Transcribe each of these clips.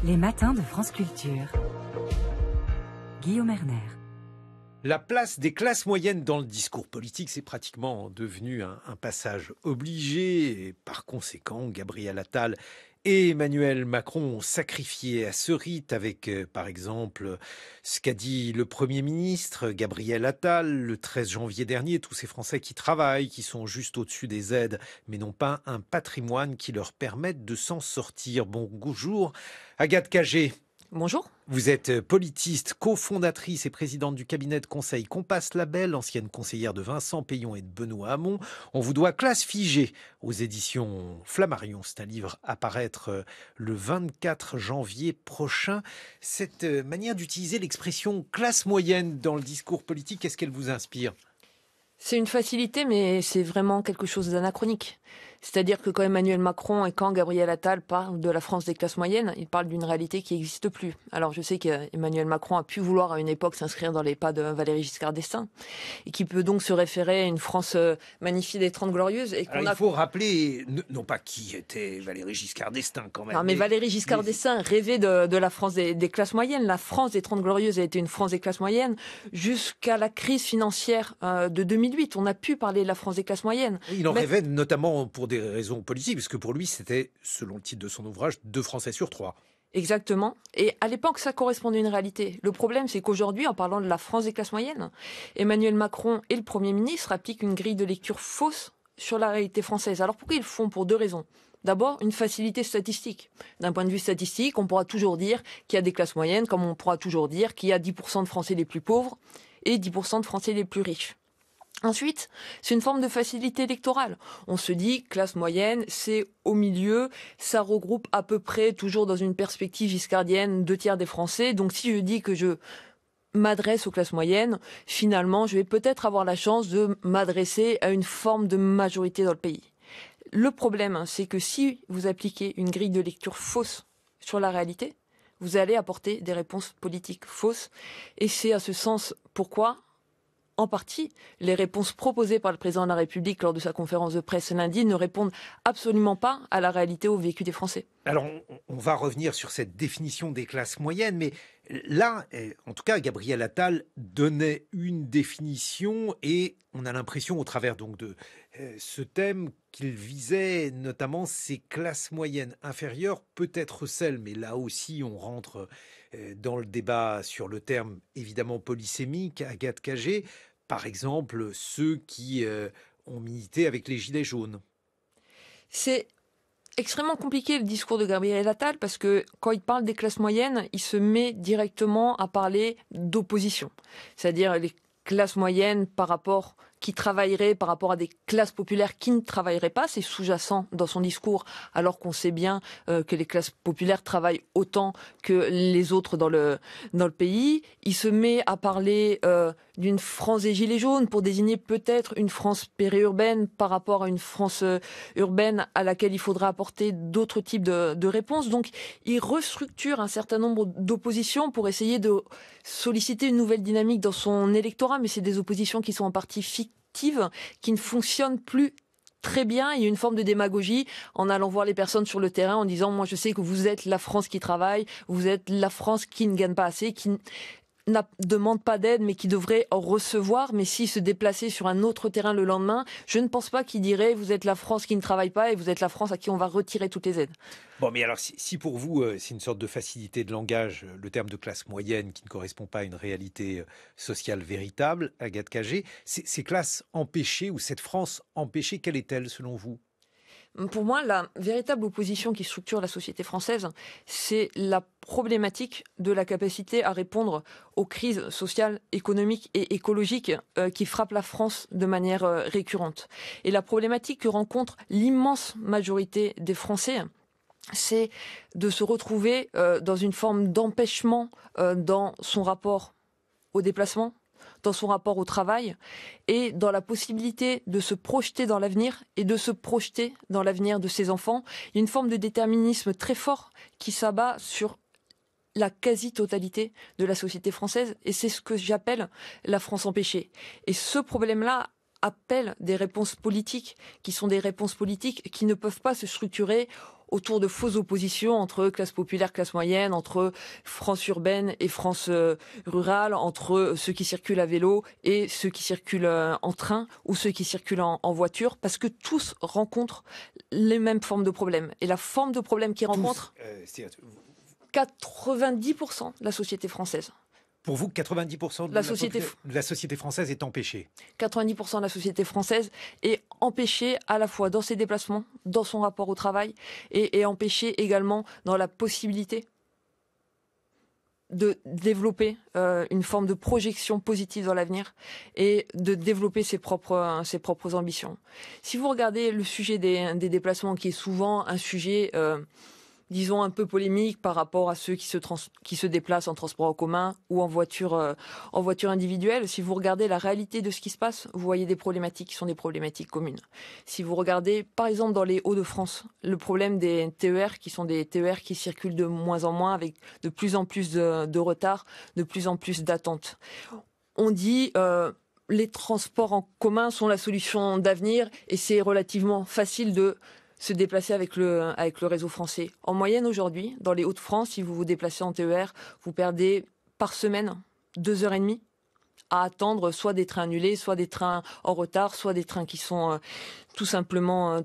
Les matins de France Culture. Guillaume Erner. La place des classes moyennes dans le discours politique, c'est pratiquement devenu un passage obligé. Et par conséquent, Gabriel Attal et Emmanuel Macron ont sacrifié à ce rite avec, par exemple, ce qu'a dit le Premier ministre Gabriel Attal le 13 janvier dernier. Tous ces Français qui travaillent, qui sont juste au-dessus des aides, mais n'ont pas un patrimoine qui leur permette de s'en sortir. Bonjour, Agathe Cagé. Bonjour. Vous êtes politiste, cofondatrice et présidente du cabinet de conseil Compass Label, ancienne conseillère de Vincent Payon et de Benoît Hamon. On vous doit Classe figée aux éditions Flammarion. C'est un livre à paraître le 24 janvier prochain. Cette manière d'utiliser l'expression classe moyenne dans le discours politique, qu'est-ce qu'elle vous inspire ? C'est une facilité, mais c'est vraiment quelque chose d'anachronique. C'est-à-dire que quand Emmanuel Macron et quand Gabriel Attal parlent de la France des classes moyennes, ils parlent d'une réalité qui n'existe plus. Alors je sais qu'Emmanuel Macron a pu vouloir à une époque s'inscrire dans les pas de Valéry Giscard d'Estaing et qui peut donc se référer à une France magnifiée des 30 Glorieuses. Et il faut rappeler, non pas qui était Valéry Giscard d'Estaing quand même. Non, mais Valéry Giscard d'Estaing rêvait de la France des classes moyennes. La France des 30 Glorieuses a été une France des classes moyennes jusqu'à la crise financière de 2008. On a pu parler de la France des classes moyennes. Il en rêvait notamment pour des raisons politiques, parce que pour lui, c'était, selon le titre de son ouvrage, 2 Français sur 3. Exactement. Et à l'époque, ça correspondait à une réalité. Le problème, c'est qu'aujourd'hui, en parlant de la France des classes moyennes, Emmanuel Macron et le Premier ministre appliquent une grille de lecture fausse sur la réalité française. Alors pourquoi ils le font ? Pour 2 raisons. D'abord, une facilité statistique. D'un point de vue statistique, on pourra toujours dire qu'il y a des classes moyennes, comme on pourra toujours dire qu'il y a 10% de Français les plus pauvres et 10% de Français les plus riches. Ensuite, c'est une forme de facilité électorale. On se dit, classe moyenne, c'est au milieu, ça regroupe à peu près, toujours dans une perspective giscardienne, 2/3 des Français. Donc si je dis que je m'adresse aux classes moyennes, finalement, je vais peut-être avoir la chance de m'adresser à une forme de majorité dans le pays. Le problème, c'est que si vous appliquez une grille de lecture fausse sur la réalité, vous allez apporter des réponses politiques fausses. Et c'est à ce sens pourquoi, en partie, les réponses proposées par le président de la République lors de sa conférence de presse lundi ne répondent absolument pas à la réalité, au vécu des Français. Alors, on va revenir sur cette définition des classes moyennes, mais là, en tout cas, Gabriel Attal donnait une définition et on a l'impression, au travers donc de ce thème, qu'il visait notamment ces classes moyennes inférieures, peut-être celles, mais là aussi, on rentre dans le débat sur le terme évidemment polysémique, Agathe Cagé, par exemple ceux qui ont milité avec les Gilets jaunes. C'est extrêmement compliqué le discours de Gabriel Attal parce que quand il parle des classes moyennes, il se met directement à parler d'opposition. C'est-à-dire les classes moyennes qui travailleraient par rapport à des classes populaires qui ne travailleraient pas. C'est sous-jacent dans son discours, alors qu'on sait bien que les classes populaires travaillent autant que les autres dans le pays. Il se met à parler d'une France des Gilets jaunes pour désigner peut-être une France périurbaine par rapport à une France urbaine à laquelle il faudra apporter d'autres types de réponses. Donc il restructure un certain nombre d'oppositions pour essayer de solliciter une nouvelle dynamique dans son électorat, mais c'est des oppositions qui sont en partie fictives, qui ne fonctionnent plus très bien. Il y a une forme de démagogie en allant voir les personnes sur le terrain en disant « moi je sais que vous êtes la France qui travaille, vous êtes la France qui ne gagne pas assez, qui ne demande pas d'aide mais qui devrait en recevoir, mais s'il se déplaçait sur un autre terrain le lendemain, je ne pense pas qu'il dirait vous êtes la France qui ne travaille pas et vous êtes la France à qui on va retirer toutes les aides ». Bon, mais alors si pour vous c'est une sorte de facilité de langage, le terme de classe moyenne qui ne correspond pas à une réalité sociale véritable, Agathe Cagé, ces classes empêchées ou cette France empêchée, quelle est-elle selon vous ? Pour moi, la véritable opposition qui structure la société française, c'est la problématique de la capacité à répondre aux crises sociales, économiques et écologiques qui frappent la France de manière récurrente. Et la problématique que rencontre l'immense majorité des Français, c'est de se retrouver dans une forme d'empêchement dans son rapport au déplacement, dans son rapport au travail et dans la possibilité de se projeter dans l'avenir et de se projeter dans l'avenir de ses enfants. Il y a une forme de déterminisme très fort qui s'abat sur la quasi-totalité de la société française et c'est ce que j'appelle la France empêchée. Et ce problème-là appelle des réponses politiques qui sont des réponses politiques qui ne peuvent pas se structurer autour de fausses oppositions entre classe populaire, classe moyenne, entre France urbaine et France rurale, entre ceux qui circulent à vélo et ceux qui circulent en train ou ceux qui circulent en voiture, parce que tous rencontrent les mêmes formes de problèmes. Et la forme de problème qu'ils rencontrent, 90% de la société française. Pour vous, 90% de la société française est empêchée. 90% de la société française est empêchée à la fois dans ses déplacements, dans son rapport au travail, et empêchée également dans la possibilité de développer une forme de projection positive dans l'avenir et de développer ses propres ambitions. Si vous regardez le sujet des déplacements, qui est souvent un sujet disons un peu polémique par rapport à ceux qui se déplacent en transport en commun ou en voiture individuelle. Si vous regardez la réalité de ce qui se passe, vous voyez des problématiques qui sont des problématiques communes. Si vous regardez, par exemple, dans les Hauts-de-France, le problème des TER, qui sont des TER qui circulent de moins en moins, avec de plus en plus de retard, de plus en plus d'attentes. On dit les transports en commun sont la solution d'avenir et c'est relativement facile de se déplacer avec le réseau français. En moyenne aujourd'hui, dans les Hauts-de-France, si vous vous déplacez en TER, vous perdez par semaine 2h30 à attendre soit des trains annulés, soit des trains en retard, soit des trains qui sont tout simplement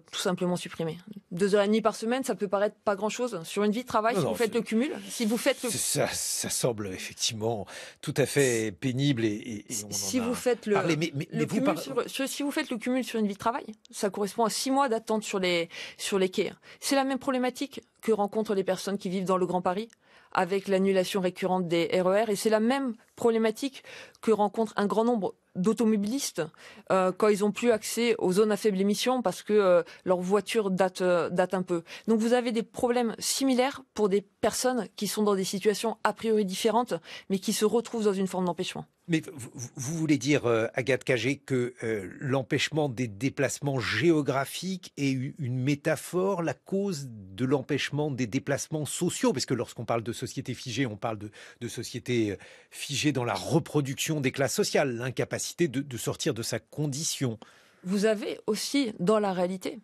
supprimés. 2h30 par semaine, ça peut paraître pas grand-chose. Sur une vie de travail, vous faites le cumul, si vous faites ça semble effectivement tout à fait pénible et si vous faites le cumul sur une vie de travail, ça correspond à 6 mois d'attente sur les quais. C'est la même problématique que rencontrent les personnes qui vivent dans le Grand Paris, avec l'annulation récurrente des RER, et c'est la même problématique que rencontre un grand nombre d'automobilistes quand ils n'ont plus accès aux zones à faible émission parce que leur voiture date un peu. Donc vous avez des problèmes similaires pour des personnes qui sont dans des situations a priori différentes, mais qui se retrouvent dans une forme d'empêchement. Mais vous voulez dire, Agathe Cagé, que l'empêchement des déplacements géographiques est une métaphore, la cause de l'empêchement des déplacements sociaux? Parce que lorsqu'on parle de société figée, on parle de société figée dans la reproduction des classes sociales, l'incapacité de sortir de sa condition. Vous avez aussi, dans la réalité,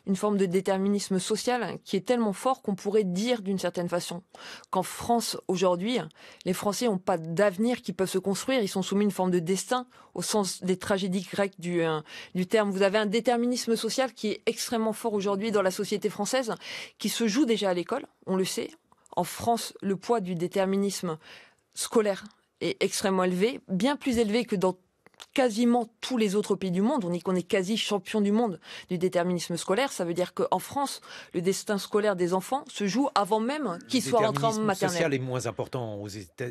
une forme de déterminisme social qui est tellement fort qu'on pourrait dire d'une certaine façon qu'en France aujourd'hui, les Français n'ont pas d'avenir qui peuvent se construire, ils sont soumis à une forme de destin au sens des tragédies grecques du terme. Vous avez un déterminisme social qui est extrêmement fort aujourd'hui dans la société française, qui se joue déjà à l'école, on le sait. En France, le poids du déterminisme scolaire est extrêmement élevé, bien plus élevé que dans quasiment tous les autres pays du monde. On dit qu'on est quasi champion du monde du déterminisme scolaire. Ça veut dire qu'en France, le destin scolaire des enfants se joue avant même qu'ils soient rentrés en maternelle. Le déterminisme social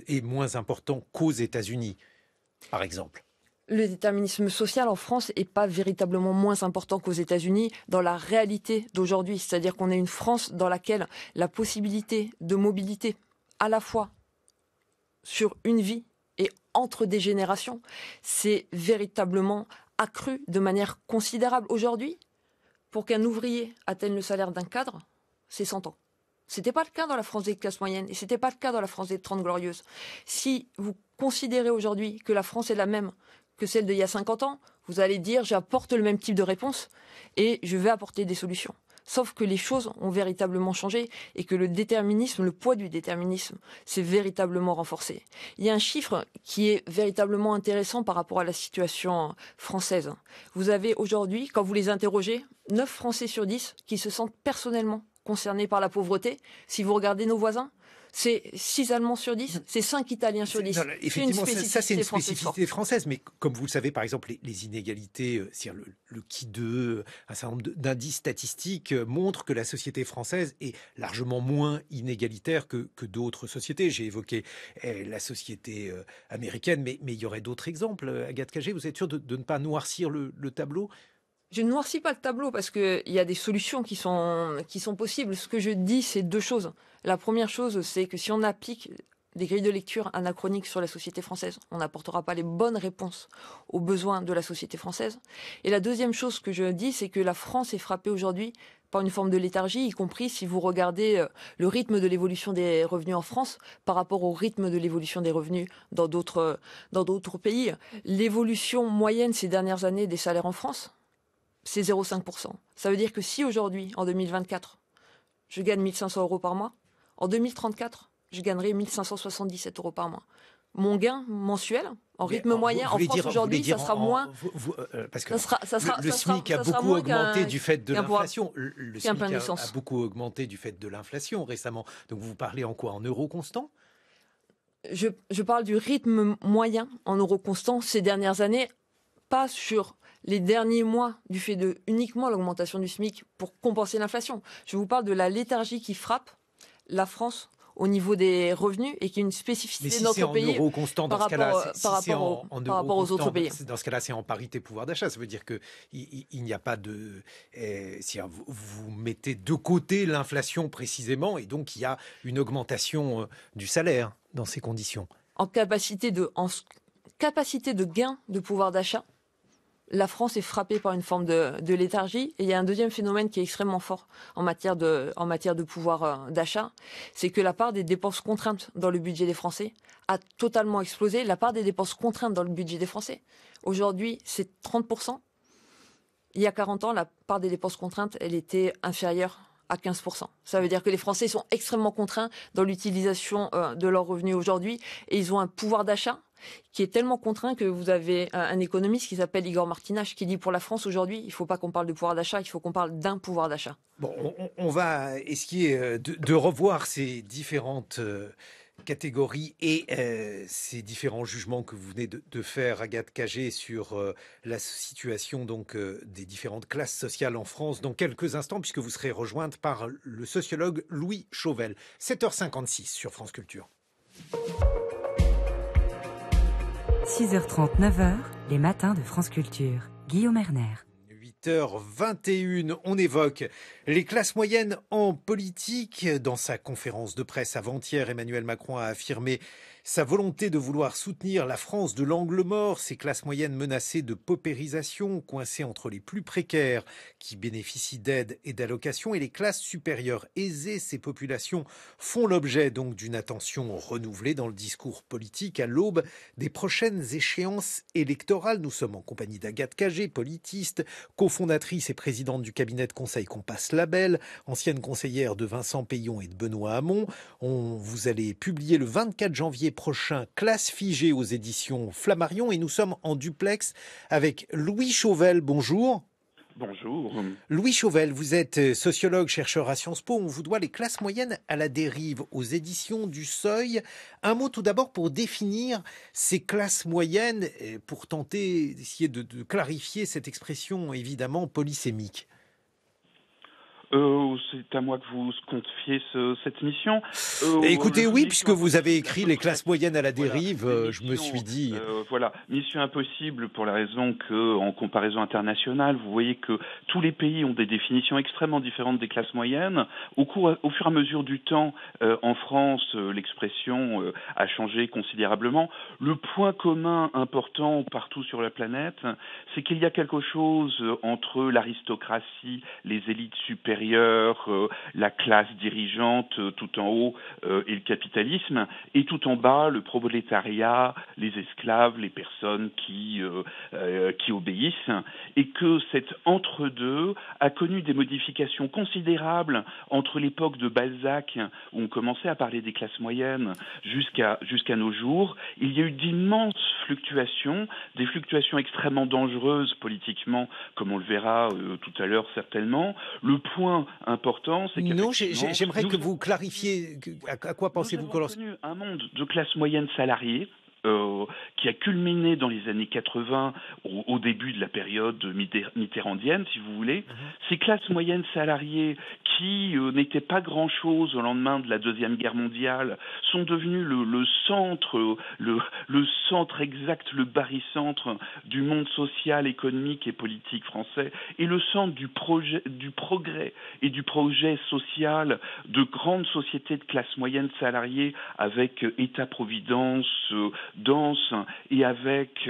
est moins important qu'aux États-Unis, par exemple. Le déterminisme social en France n'est pas véritablement moins important qu'aux États-Unis dans la réalité d'aujourd'hui. C'est-à-dire qu'on est une France dans laquelle la possibilité de mobilité, à la fois sur une vie et entre des générations, c'est véritablement accru de manière considérable. Aujourd'hui, pour qu'un ouvrier atteigne le salaire d'un cadre, c'est 100 ans. C'était pas le cas dans la France des classes moyennes et c'était pas le cas dans la France des 30 glorieuses. Si vous considérez aujourd'hui que la France est la même que celle d'il y a 50 ans, vous allez dire j'apporte le même type de réponse et je vais apporter des solutions. Sauf que les choses ont véritablement changé et que le déterminisme, le poids du déterminisme, s'est véritablement renforcé. Il y a un chiffre qui est véritablement intéressant par rapport à la situation française. Vous avez aujourd'hui, quand vous les interrogez, 9 Français sur 10 qui se sentent personnellement concernés par la pauvreté. Si vous regardez nos voisins, c'est 6 Allemands sur 10, c'est 5 Italiens sur 10. Effectivement, ça c'est une spécificité française, mais comme vous le savez, par exemple, les inégalités, c'est-à-dire le qui-de, un certain nombre d'indices statistiques montrent que la société française est largement moins inégalitaire que d'autres sociétés. J'ai évoqué la société américaine, mais il y aurait d'autres exemples. Agathe Cagé, vous êtes sûre de ne pas noircir le tableau ? Je ne noircis pas le tableau parce qu'il y a des solutions qui sont possibles. Ce que je dis, c'est 2 choses. La première chose, c'est que si on applique des grilles de lecture anachroniques sur la société française, on n'apportera pas les bonnes réponses aux besoins de la société française. Et la deuxième chose que je dis, c'est que la France est frappée aujourd'hui par une forme de léthargie, y compris si vous regardez le rythme de l'évolution des revenus en France par rapport au rythme de l'évolution des revenus dans d'autres pays. L'évolution moyenne ces dernières années des salaires en France, c'est 0,5%. Ça veut dire que si aujourd'hui, en 2024, je gagne 1 500 euros par mois. En 2034, je gagnerai 1 577 euros par mois. Mon gain mensuel, en rythme moyen, en France aujourd'hui, ça sera moins. Parce que le SMIC a beaucoup augmenté du fait de l'inflation. Le SMIC a beaucoup augmenté du fait de l'inflation récemment. Donc vous parlez en quoi? En euros constants? Je parle du rythme moyen en euros constants ces dernières années, pas sur les derniers mois du fait de uniquement l'augmentation du SMIC pour compenser l'inflation. Je vous parle de la léthargie qui frappe la France au niveau des revenus et qui est une spécificité de notre pays. Mais si c'est en euros constants, dans ce cas-là, par rapport aux autres pays. Dans ce cas-là, c'est en parité pouvoir d'achat. Ça veut dire qu'il n'y a pas de... si vous mettez de côté l'inflation précisément, et donc il y a une augmentation du salaire dans ces conditions. En capacité de gain de pouvoir d'achat, la France est frappée par une forme de léthargie. Et il y a un deuxième phénomène qui est extrêmement fort en matière de pouvoir d'achat, c'est que la part des dépenses contraintes dans le budget des Français a totalement explosé. La part des dépenses contraintes dans le budget des Français, aujourd'hui, c'est 30%. Il y a 40 ans, la part des dépenses contraintes, elle était inférieure à 15%. Ça veut dire que les Français sont extrêmement contraints dans l'utilisation de leurs revenus aujourd'hui et ils ont un pouvoir d'achat qui est tellement contraint que vous avez un économiste qui s'appelle Igor Martinach qui dit pour la France aujourd'hui, il ne faut pas qu'on parle de pouvoir d'achat, il faut qu'on parle d'un pouvoir d'achat. Bon, on va essayer de revoir ces différentes catégories et ces différents jugements que vous venez de faire, Agathe Cagé, sur la situation donc des différentes classes sociales en France dans quelques instants, puisque vous serez rejointe par le sociologue Louis Chauvel. 7h56 sur France Culture. 6h30, 9h, les matins de France Culture. Guillaume Erner. 8h21, on évoque les classes moyennes en politique. Dans sa conférence de presse avant-hier, Emmanuel Macron a affirmé sa volonté de vouloir soutenir la France de l'angle mort, ces classes moyennes menacées de paupérisation, coincées entre les plus précaires qui bénéficient d'aides et d'allocations et les classes supérieures aisées. Ces populations font l'objet donc d'une attention renouvelée dans le discours politique à l'aube des prochaines échéances électorales. Nous sommes en compagnie d'Agathe Cagé, politiste, cofondatrice et présidente du cabinet de conseil Compass Label, ancienne conseillère de Vincent Payon et de Benoît Hamon. Vous allez publier le 24 janvier prochain Classe figée aux éditions Flammarion et nous sommes en duplex avec Louis Chauvel. Bonjour. Bonjour. Louis Chauvel, vous êtes sociologue, chercheur à Sciences Po. On vous doit les classes moyennes à la dérive aux éditions du Seuil. Un mot tout d'abord pour définir ces classes moyennes, pour tenter d'essayer de clarifier cette expression évidemment polysémique. C'est à moi que vous confiez cette mission. Écoutez, oui, puisque vous avez écrit les classes moyennes à la dérive, voilà, je me suis dit... Voilà, mission impossible pour la raison que, en comparaison internationale, vous voyez que tous les pays ont des définitions extrêmement différentes des classes moyennes. Au fur et à mesure du temps, en France, l'expression a changé considérablement. Le point commun important partout sur la planète, c'est qu'il y a quelque chose entre l'aristocratie, les élites supérieures, la classe dirigeante tout en haut et le capitalisme, et tout en bas le prolétariat, les esclaves, les personnes qui obéissent, et que cet entre-deux a connu des modifications considérables entre l'époque de Balzac, où on commençait à parler des classes moyennes, jusqu'à nos jours. Il y a eu d'immenses fluctuations, des fluctuations extrêmement dangereuses politiquement, comme on le verra tout à l'heure certainement. Le point important, c'est que non, j'aimerais que vous clarifiez à quoi pensez-vous que nous avons connu un monde de classe moyenne salariée qui a culminé dans les années 80, au début de la période mitterrandienne, si vous voulez. Ces classes moyennes salariées qui n'étaient pas grand-chose au lendemain de la Deuxième Guerre mondiale sont devenues le centre exact, le barycentre du monde social, économique et politique français, et le centre du progrès et du projet social de grandes sociétés de classe moyenne salariée avec État-providence, dense et avec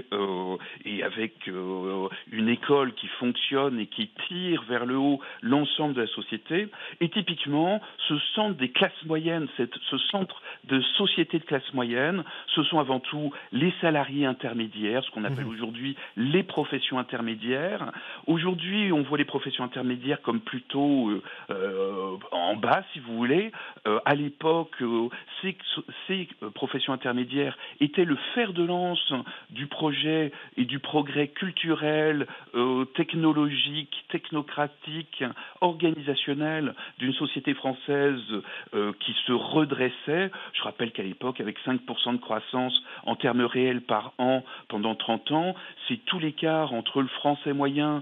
une école qui fonctionne et qui tire vers le haut l'ensemble de la société. Et typiquement, ce centre des classes moyennes, ce centre de société de classe moyenne, ce sont avant tout les salariés intermédiaires, ce qu'on appelle aujourd'hui les professions intermédiaires. Aujourd'hui, on voit les professions intermédiaires comme plutôt en bas, si vous voulez. À l'époque, ces professions intermédiaires étaient le fer de lance du projet et du progrès culturel, technologique, technocratique, organisationnel d'une société française qui se redressait. Je rappelle qu'à l'époque, avec 5% de croissance en termes réels par an pendant 30 ans, c'est tout l'écart entre le français moyen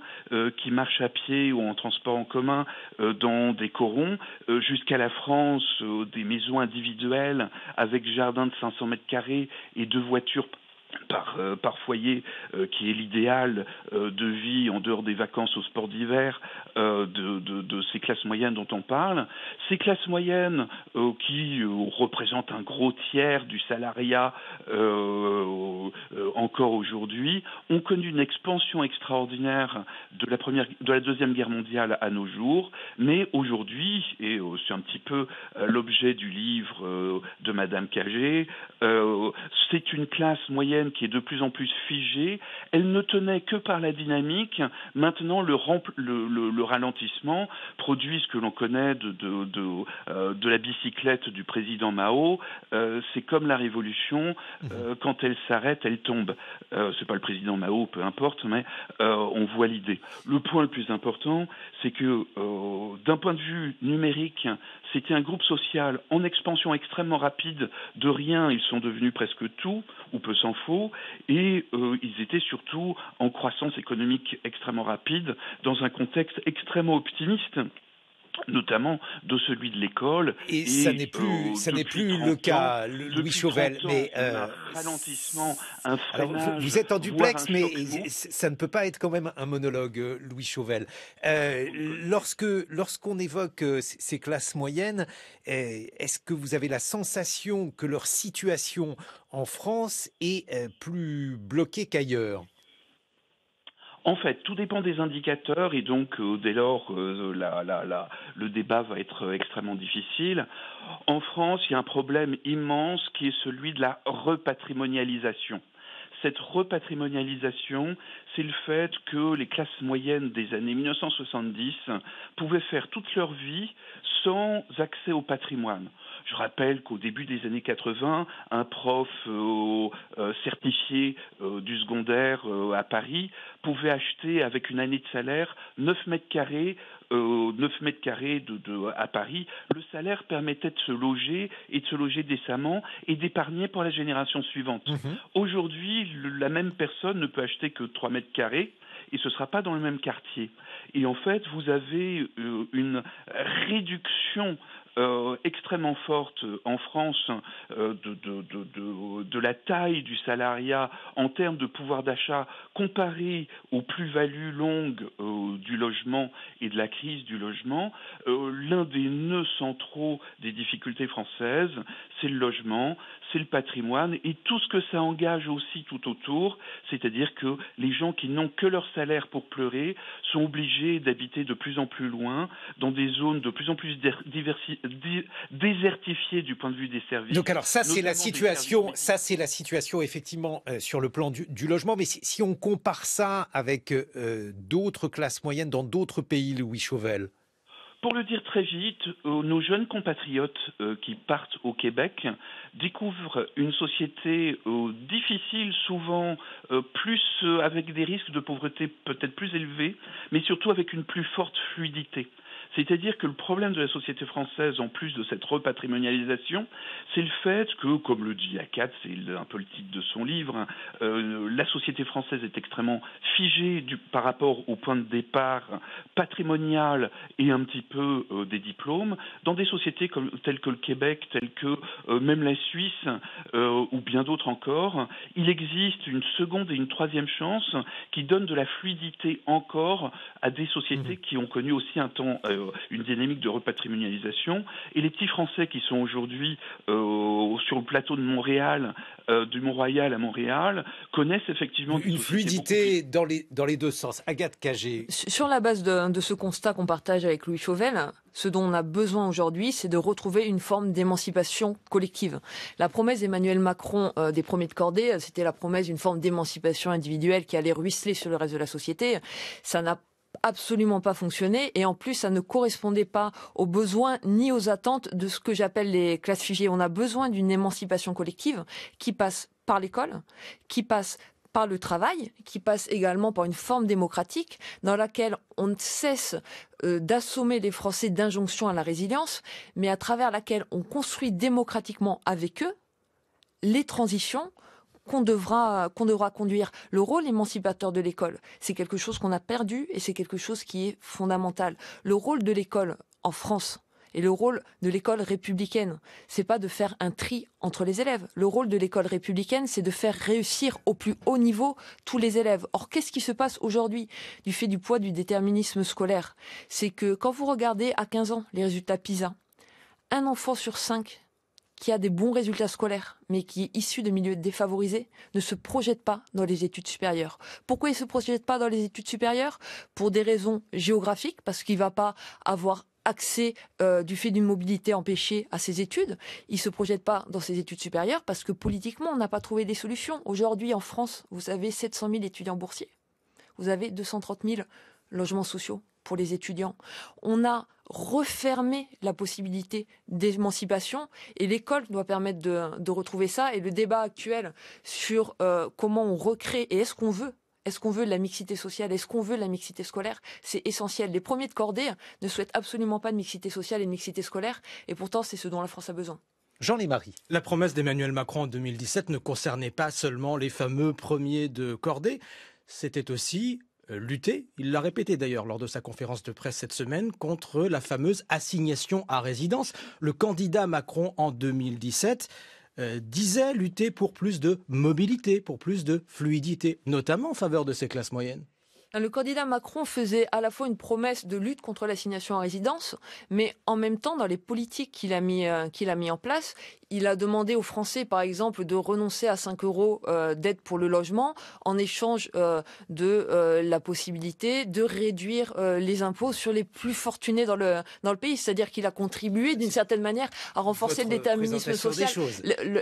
qui marche à pied ou en transport en commun dans des corons, jusqu'à la France des maisons individuelles avec jardin de 500 mètres carrés et 2 voitures par foyer, qui est l'idéal de vie en dehors des vacances au sport d'hiver de ces classes moyennes dont on parle. Ces classes moyennes qui représentent un gros tiers du salariat encore aujourd'hui, ont connu une expansion extraordinaire de la Deuxième Guerre mondiale à nos jours, mais aujourd'hui, et c'est un petit peu l'objet du livre de Madame Cagé, c'est une classe moyenne qui est de plus en plus figée. Elle ne tenait que par la dynamique. Maintenant, le ralentissement produit ce que l'on connaît de la bicyclette du président Mao. C'est comme la révolution, quand elle s'arrête, elle tombe. C'est pas le président Mao, peu importe, mais on voit l'idée. Le point le plus important, c'est que d'un point de vue numérique, c'était un groupe social en expansion extrêmement rapide. De rien, ils sont devenus presque tout, ou peu s'en faut, et ils étaient surtout en croissance économique extrêmement rapide, dans un contexte extrêmement optimiste, notamment de celui de l'école. Et ça n'est plus le cas, Louis Chauvel. Mais un ralentissement, un freinage. Alors vous êtes en duplex, mais ça ne peut pas être quand même un monologue, Louis Chauvel. Lorsqu'on évoque ces classes moyennes, est-ce que vous avez la sensation que leur situation en France est plus bloquée qu'ailleurs ? En fait, tout dépend des indicateurs et donc dès lors le débat va être extrêmement difficile. En France, il y a un problème immense qui est celui de la repatrimonialisation. Cette repatrimonialisation, c'est le fait que les classes moyennes des années 1970 pouvaient faire toute leur vie sans accès au patrimoine. Je rappelle qu'au début des années 80, un prof certifié du secondaire à Paris pouvait acheter avec une année de salaire 9 mètres carrés à Paris. Le salaire permettait de se loger et de se loger décemment et d'épargner pour la génération suivante. Aujourd'hui, la même personne ne peut acheter que 3 mètres carrés et ce ne sera pas dans le même quartier. Et en fait, vous avez une réduction extrêmement forte en France de la taille du salariat en termes de pouvoir d'achat comparé aux plus-values longues du logement et de la crise du logement. L'un des nœuds centraux des difficultés françaises, c'est le logement, c'est le patrimoine et tout ce que ça engage aussi tout autour, c'est-à-dire que les gens qui n'ont que leur salaire pour pleurer sont obligés d'habiter de plus en plus loin, dans des zones de plus en plus désertifiées du point de vue des services. Donc alors ça c'est la situation effectivement sur le plan du logement, mais si on compare ça avec d'autres classes moyennes dans d'autres pays, Louis Chauvel. Pour le dire très vite, nos jeunes compatriotes qui partent au Québec découvrent une société difficile, souvent avec des risques de pauvreté peut-être plus élevés, mais surtout avec une plus forte fluidité. C'est-à-dire que le problème de la société française, en plus de cette repatrimonialisation, c'est le fait que, comme le dit Accad, c'est un peu le titre de son livre, la société française est extrêmement figée par rapport au point de départ patrimonial et un petit peu des diplômes. Dans des sociétés telles que le Québec, telles que même la Suisse ou bien d'autres encore, il existe une seconde et une troisième chance qui donnent de la fluidité encore à des sociétés qui ont connu aussi un temps une dynamique de repatrimonialisation. Et les petits Français qui sont aujourd'hui sur le plateau de Montréal, du Mont-Royal à Montréal, connaissent effectivement une fluidité dans les deux sens. Agathe Cagé. Sur la base de ce constat qu'on partage avec Louis Chauvel, ce dont on a besoin aujourd'hui, c'est de retrouver une forme d'émancipation collective. La promesse d'Emmanuel Macron des premiers de cordée, c'était la promesse d'une forme d'émancipation individuelle qui allait ruisseler sur le reste de la société. Ça n'a absolument pas fonctionné et en plus ça ne correspondait pas aux besoins ni aux attentes de ce que j'appelle les classes figées. On a besoin d'une émancipation collective qui passe par l'école, qui passe par le travail, qui passe également par une forme démocratique dans laquelle on ne cesse d'assommer les Français d'injonctions à la résilience, mais à travers laquelle on construit démocratiquement avec eux les transitions qu'on devra conduire. Le rôle émancipateur de l'école, c'est quelque chose qu'on a perdu et c'est quelque chose qui est fondamental. Le rôle de l'école en France et le rôle de l'école républicaine, c'est pas de faire un tri entre les élèves. Le rôle de l'école républicaine, c'est de faire réussir au plus haut niveau tous les élèves. Or, qu'est-ce qui se passe aujourd'hui du fait du poids du déterminisme scolaire? C'est que quand vous regardez à 15 ans les résultats PISA, un enfant sur 5 qui a des bons résultats scolaires, mais qui est issu de milieux défavorisés, ne se projette pas dans les études supérieures. Pourquoi il ne se projette pas dans les études supérieures? Pour des raisons géographiques, parce qu'il ne va pas avoir accès du fait d'une mobilité empêchée à ses études. Il ne se projette pas dans ses études supérieures parce que politiquement, on n'a pas trouvé des solutions. Aujourd'hui, en France, vous avez 700 000 étudiants boursiers. Vous avez 230 000 logements sociaux pour les étudiants. On a refermé la possibilité d'émancipation et l'école doit permettre de retrouver ça. Et le débat actuel sur comment on recrée et est-ce qu'on veut de la mixité sociale? Est-ce qu'on veut de la mixité scolaire? C'est essentiel. Les premiers de cordée ne souhaitent absolument pas de mixité sociale et de mixité scolaire. Et pourtant, c'est ce dont la France a besoin. Jean Lémarie. La promesse d'Emmanuel Macron en 2017 ne concernait pas seulement les fameux premiers de cordée. C'était aussi lutter, il l'a répété d'ailleurs lors de sa conférence de presse cette semaine, contre la fameuse assignation à résidence. Le candidat Macron en 2017 disait lutter pour plus de mobilité, pour plus de fluidité, notamment en faveur de ces classes moyennes. Le candidat Macron faisait à la fois une promesse de lutte contre l'assignation à résidence, mais en même temps, dans les politiques qu'il a mis en place, il a demandé aux Français, par exemple, de renoncer à 5 euros d'aide pour le logement en échange de la possibilité de réduire les impôts sur les plus fortunés dans le pays. C'est-à-dire qu'il a contribué d'une certaine manière à renforcer le déterminisme social.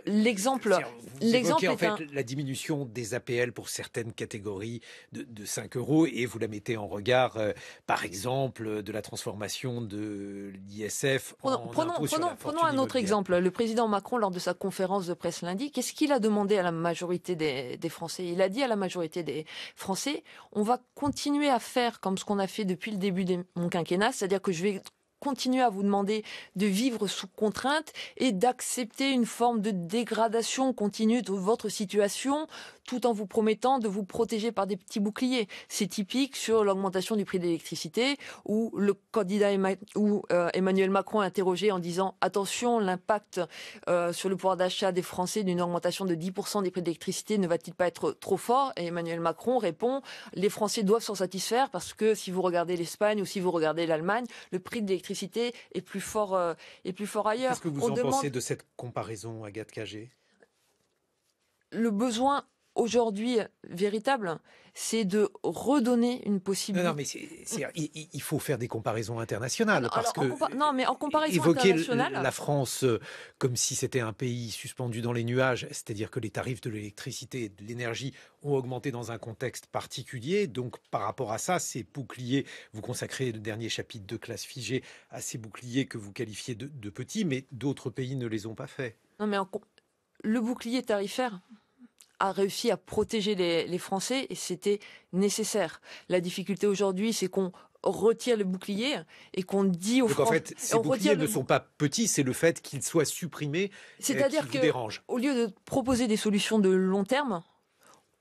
L'exemple est en fait un... la diminution des APL pour certaines catégories de 5 euros et vous la mettez en regard, par exemple, de la transformation de l'ISF en impôt sur la fortune Prenons un autre exemple. Le président Macron, lors de sa conférence de presse lundi, qu'est-ce qu'il a demandé à la majorité des Français? Il a dit à la majorité des Français, on va continuer à faire comme ce qu'on a fait depuis le début de mon quinquennat, c'est-à-dire que je vais continuer à vous demander de vivre sous contrainte et d'accepter une forme de dégradation continue de votre situation tout en vous promettant de vous protéger par des petits boucliers. C'est typique sur l'augmentation du prix de l'électricité où le candidat Emmanuel Macron est interrogé en disant attention, l'impact sur le pouvoir d'achat des Français d'une augmentation de 10% des prix de l'électricité ne va-t-il pas être trop fort? Et Emmanuel Macron répond les Français doivent s'en satisfaire parce que si vous regardez l'Espagne ou si vous regardez l'Allemagne, le prix de l'électricité est plus fort ailleurs. Qu'est-ce que vous pensez de cette comparaison, Agathe Cagé? Le besoin aujourd'hui véritable, c'est de redonner une possibilité. Non, mais il faut faire des comparaisons internationales. Mais en comparaison évoquer internationale, la France comme si c'était un pays suspendu dans les nuages, c'est-à-dire que les tarifs de l'électricité et de l'énergie ont augmenté dans un contexte particulier. Donc, par rapport à ça, ces boucliers, vous consacrez le dernier chapitre de Classe figée à ces boucliers que vous qualifiez de petits, mais d'autres pays ne les ont pas faits. Non, mais le bouclier tarifaire a réussi à protéger les Français et c'était nécessaire. La difficulté aujourd'hui, c'est qu'on retire le bouclier et qu'on dit aux Français... Donc en fait, ces boucliers ne sont pas petits, c'est le fait qu'ils soient supprimés qui vous dérange. Au lieu de proposer des solutions de long terme,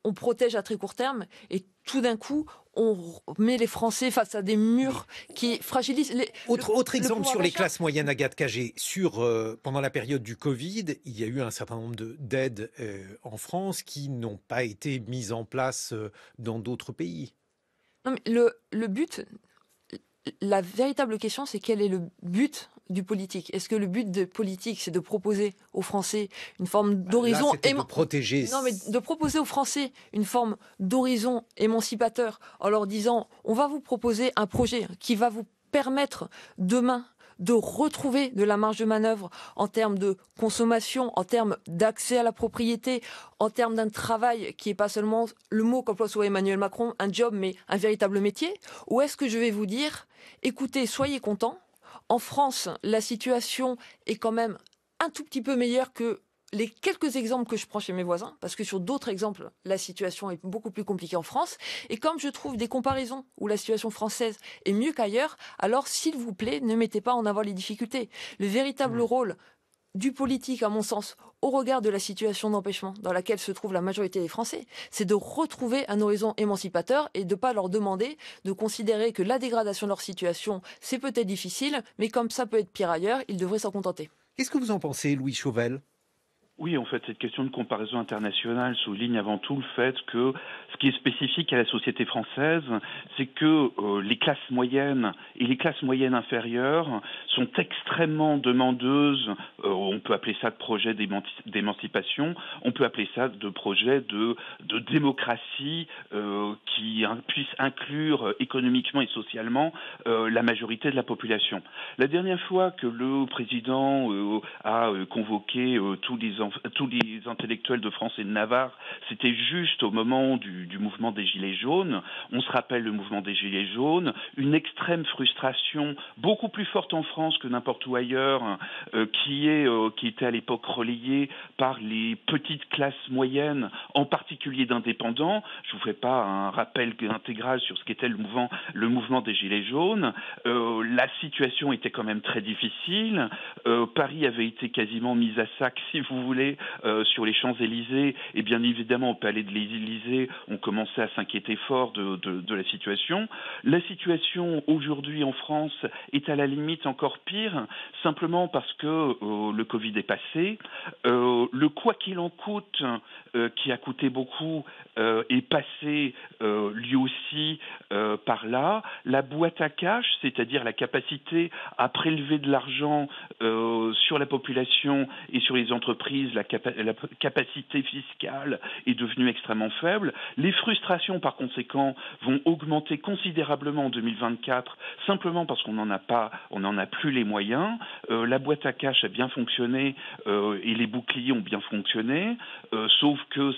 on protège à très court terme et tout d'un coup, on met les Français face à des murs qui fragilisent... Autre exemple sur les classes moyennes, Agathe Cagé. Pendant la période du Covid, il y a eu un certain nombre d'aides en France qui n'ont pas été mises en place dans d'autres pays. Non, mais le but la véritable question, c'est quel est le but du politique? Est-ce que le but de politique, c'est de proposer aux Français une forme d'horizon Là, c'était de protéger. Non, mais de proposer aux Français une forme d'horizon émancipateur en leur disant on va vous proposer un projet qui va vous permettre demain de retrouver de la marge de manœuvre en termes de consommation, en termes d'accès à la propriété, en termes d'un travail qui n'est pas seulement le mot qu'emploie souvent Emmanuel Macron, un job, mais un véritable métier? Ou est-ce que je vais vous dire, écoutez, soyez contents, en France, la situation est quand même un tout petit peu meilleure que les quelques exemples que je prends chez mes voisins, parce que sur d'autres exemples, la situation est beaucoup plus compliquée en France. Et comme je trouve des comparaisons où la situation française est mieux qu'ailleurs, alors s'il vous plaît, ne mettez pas en avant les difficultés. Le véritable rôle du politique, à mon sens, au regard de la situation d'empêchement dans laquelle se trouve la majorité des Français, c'est de retrouver un horizon émancipateur et de ne pas leur demander de considérer que la dégradation de leur situation, c'est peut-être difficile, mais comme ça peut être pire ailleurs, ils devraient s'en contenter. Qu'est-ce que vous en pensez, Louis Chauvel? Oui, en fait, cette question de comparaison internationale souligne avant tout le fait que ce qui est spécifique à la société française, c'est que les classes moyennes et les classes moyennes inférieures sont extrêmement demandeuses, on peut appeler ça de projet d'émancipation, on peut appeler ça de projet de démocratie qui puisse inclure économiquement et socialement la majorité de la population. La dernière fois que le président a convoqué tous les intellectuels de France et de Navarre, c'était juste au moment du mouvement des Gilets jaunes. On se rappelle le mouvement des Gilets jaunes, une extrême frustration, beaucoup plus forte en France que n'importe où ailleurs, qui était à l'époque relayée par les petites classes moyennes, en particulier d'indépendants. Je vous fais pas un rappel intégral sur ce qu'était le mouvement des Gilets jaunes. La situation était quand même très difficile. Paris avait été quasiment mise à sac, si vous voulez, sur les Champs-Élysées, et bien évidemment au palais de l'Élysée, on commençait à s'inquiéter fort de la situation. La situation aujourd'hui en France est à la limite encore pire, simplement parce que le Covid est passé. Le quoi qu'il en coûte, qui a coûté beaucoup, est passé lui aussi par là. La boîte à cash, c'est-à-dire la capacité à prélever de l'argent sur la population et sur les entreprises, la capacité fiscale est devenue extrêmement faible. Les frustrations, par conséquent, vont augmenter considérablement en 2024, simplement parce qu'on n'en a plus les moyens. La boîte à cash a bien fonctionné et les boucliers ont bien fonctionné, sauf que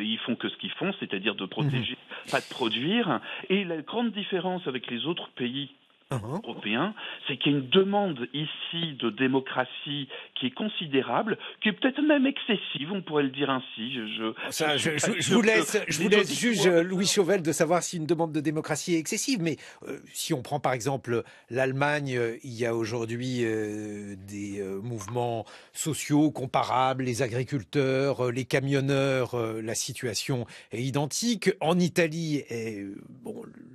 ils font que ce qu'ils font, c'est-à-dire de protéger, pas de produire. Et la grande différence avec les autres pays européen, c'est qu'il y a une demande ici de démocratie qui est considérable, qui est peut-être même excessive, on pourrait le dire ainsi. Je vous laisse juge Louis Chauvel de savoir si une demande de démocratie est excessive, mais si on prend par exemple l'Allemagne, il y a aujourd'hui des mouvements sociaux comparables, les agriculteurs, les camionneurs, la situation est identique. En Italie,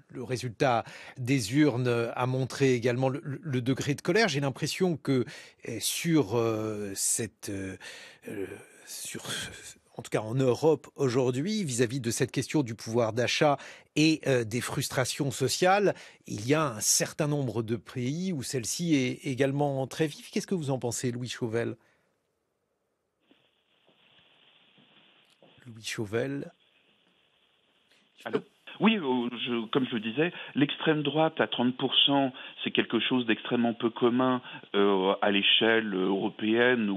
le résultat des urnes a montré également le degré de colère. J'ai l'impression que en tout cas en Europe aujourd'hui, vis-à-vis de cette question du pouvoir d'achat et des frustrations sociales, il y a un certain nombre de pays où celle-ci est également très vive. Qu'est-ce que vous en pensez, Louis Chauvel? Louis Chauvel. Allô? Oui, comme je le disais, l'extrême droite à 30%, c'est quelque chose d'extrêmement peu commun à l'échelle européenne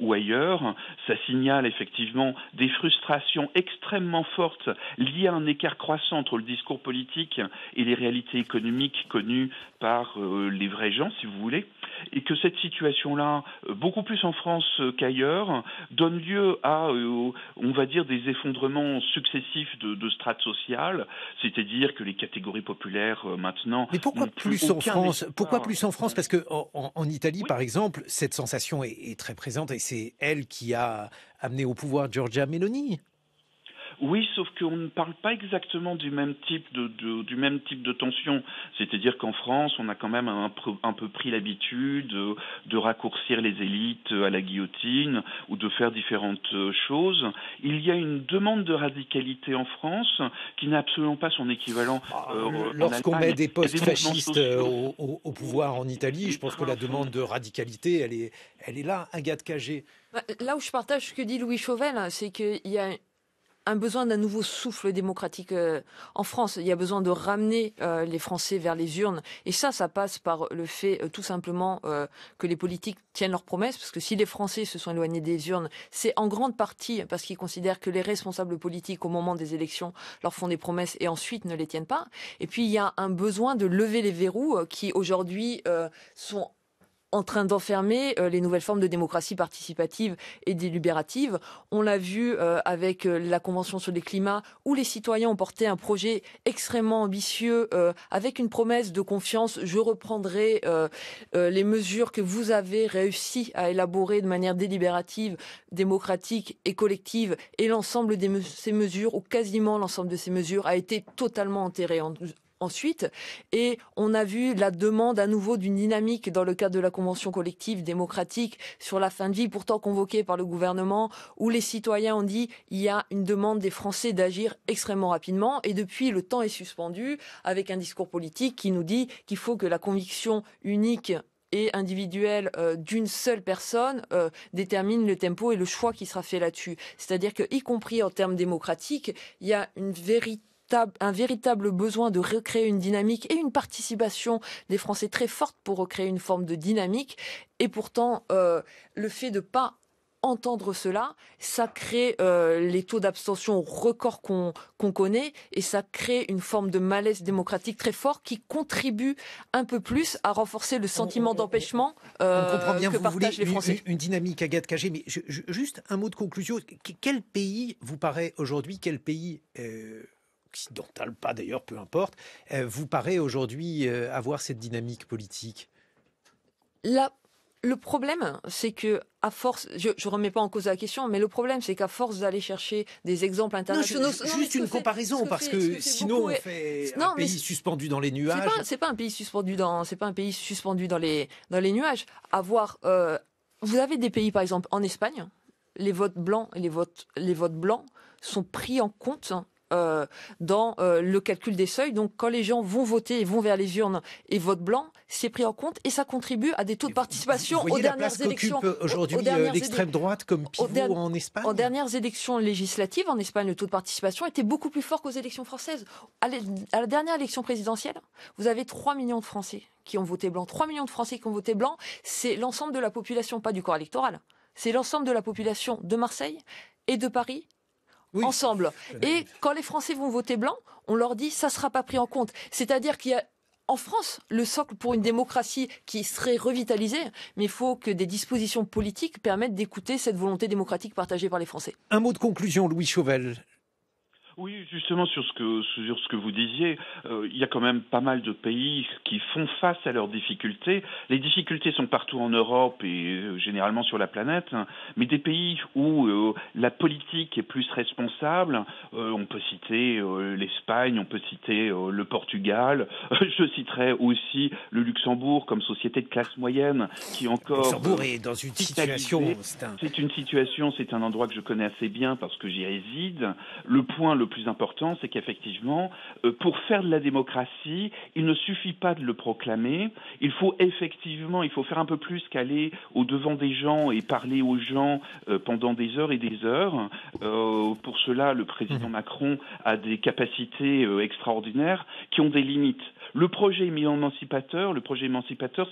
ou ailleurs. Ça signale effectivement des frustrations extrêmement fortes liées à un écart croissant entre le discours politique et les réalités économiques connues par les vrais gens, si vous voulez. Et que cette situation-là, beaucoup plus en France qu'ailleurs, donne lieu à, on va dire, des effondrements successifs de strates sociales. C'est-à-dire que les catégories populaires maintenant. Mais pourquoi plus en France? Pourquoi plus en France? Parce que en Italie, par exemple, cette sensation est très présente et c'est elle qui a amené au pouvoir Giorgia Meloni. Oui, sauf qu'on ne parle pas exactement du même type de tension. C'est-à-dire qu'en France, on a quand même un peu pris l'habitude de raccourcir les élites à la guillotine ou de faire différentes choses. Il y a une demande de radicalité en France qui n'a absolument pas son équivalent Lorsqu'on en Allemagne. met des postes Il y a des mouvements fascistes sociaux. au pouvoir en Italie, je pense que la demande de radicalité, elle est là, un gars de cagé. Là où je partage ce que dit Louis Chauvel, c'est qu'il y a un besoin d'un nouveau souffle démocratique en France. Il y a besoin de ramener les Français vers les urnes. Et ça passe par le fait tout simplement que les politiques tiennent leurs promesses. Parce que si les Français se sont éloignés des urnes, c'est en grande partie parce qu'ils considèrent que les responsables politiques, au moment des élections, leur font des promesses et ensuite ne les tiennent pas. Et puis il y a un besoin de lever les verrous qui aujourd'hui sont en train d'enfermer les nouvelles formes de démocratie participative et délibérative. On l'a vu avec la Convention sur le climat, où les citoyens ont porté un projet extrêmement ambitieux, avec une promesse de confiance. Je reprendrai les mesures que vous avez réussi à élaborer de manière délibérative, démocratique et collective. Et l'ensemble de ces mesures, ou quasiment l'ensemble de ces mesures, a été totalement enterré ensuite, et on a vu la demande à nouveau d'une dynamique dans le cadre de la convention collective démocratique sur la fin de vie, pourtant convoquée par le gouvernement, où les citoyens ont dit il y a une demande des Français d'agir extrêmement rapidement, et depuis le temps est suspendu avec un discours politique qui nous dit qu'il faut que la conviction unique et individuelle d'une seule personne détermine le tempo et le choix qui sera fait là-dessus. C'est-à-dire que, y compris en termes démocratiques, il y a un véritable besoin de recréer une dynamique et une participation des Français très forte pour recréer une forme de dynamique. Et pourtant, le fait de ne pas entendre cela, ça crée les taux d'abstention records qu'on connaît, et ça crée une forme de malaise démocratique très fort qui contribue un peu plus à renforcer le sentiment d'empêchement que partagent les Français. Une dynamique, Agathe Cagé, mais juste un mot de conclusion. Quel pays vous paraît aujourd'hui, quel pays occidental, pas d'ailleurs, peu importe, vous paraît aujourd'hui avoir cette dynamique politique? Le problème, c'est que à force, je remets pas en cause la question, mais le problème, c'est qu'à force d'aller chercher des exemples internationaux, juste une comparaison, parce que sinon on fait un pays suspendu dans les nuages. C'est pas un pays suspendu dans les nuages. Vous avez des pays, par exemple, en Espagne, les votes blancs et les votes blancs sont pris en compte dans le calcul des seuils. Donc quand les gens vont voter et vont vers les urnes et votent blanc, c'est pris en compte et ça contribue à des taux de participation aux dernières élections. Aujourd'hui l'extrême droite comme pivot en Espagne. Aux dernières élections législatives en Espagne, le taux de participation était beaucoup plus fort qu'aux élections françaises. À la dernière élection présidentielle, vous avez 3 millions de Français qui ont voté blanc. 3 millions de Français qui ont voté blanc, c'est l'ensemble de la population, pas du corps électoral. C'est l'ensemble de la population de Marseille et de Paris. Oui, ensemble. Et quand les Français vont voter blanc, on leur dit ça ne sera pas pris en compte. C'est-à-dire qu'il y a en France le socle pour une démocratie qui serait revitalisée, mais il faut que des dispositions politiques permettent d'écouter cette volonté démocratique partagée par les Français. Un mot de conclusion, Louis Chauvel. Oui, justement sur ce que vous disiez, il y a quand même pas mal de pays qui font face à leurs difficultés. Les difficultés sont partout en Europe et généralement sur la planète, mais des pays où la politique est plus responsable, on peut citer l'Espagne, on peut citer le Portugal, je citerai aussi le Luxembourg comme société de classe moyenne qui encore... Luxembourg est dans une situation... C'est un endroit que je connais assez bien parce que j'y réside. Le point le plus important, c'est qu'effectivement, pour faire de la démocratie, il ne suffit pas de le proclamer. Il faut faire un peu plus qu'aller au-devant des gens et parler aux gens pendant des heures et des heures. Pour cela, le président Macron a des capacités extraordinaires qui ont des limites. Le projet émancipateur,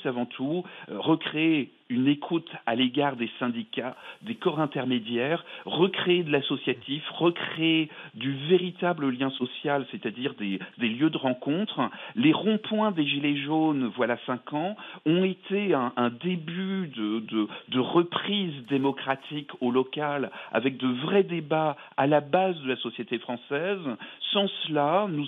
c'est avant tout recréer une écoute à l'égard des syndicats, des corps intermédiaires, recréer de l'associatif, recréer du véritable lien social, c'est-à-dire des lieux de rencontre. Les ronds-points des Gilets jaunes, voilà 5 ans, ont été un début de reprise démocratique au local, avec de vrais débats à la base de la société française. Sans cela, nous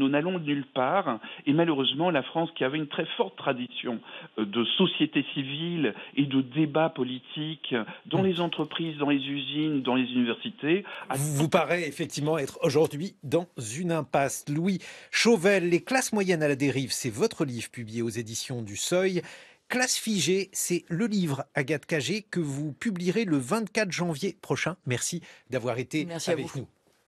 n'allons nulle part. Et malheureusement, la France, qui avait une très forte tradition de société civile et de débats politiques dans les entreprises, dans les usines, dans les universités. Vous paraît effectivement être aujourd'hui dans une impasse. Louis Chauvel, Les classes moyennes à la dérive, c'est votre livre publié aux éditions du Seuil. Classe figée, c'est le livre, Agathe Cagé, que vous publierez le 24 janvier prochain. Merci d'avoir été Merci avec nous.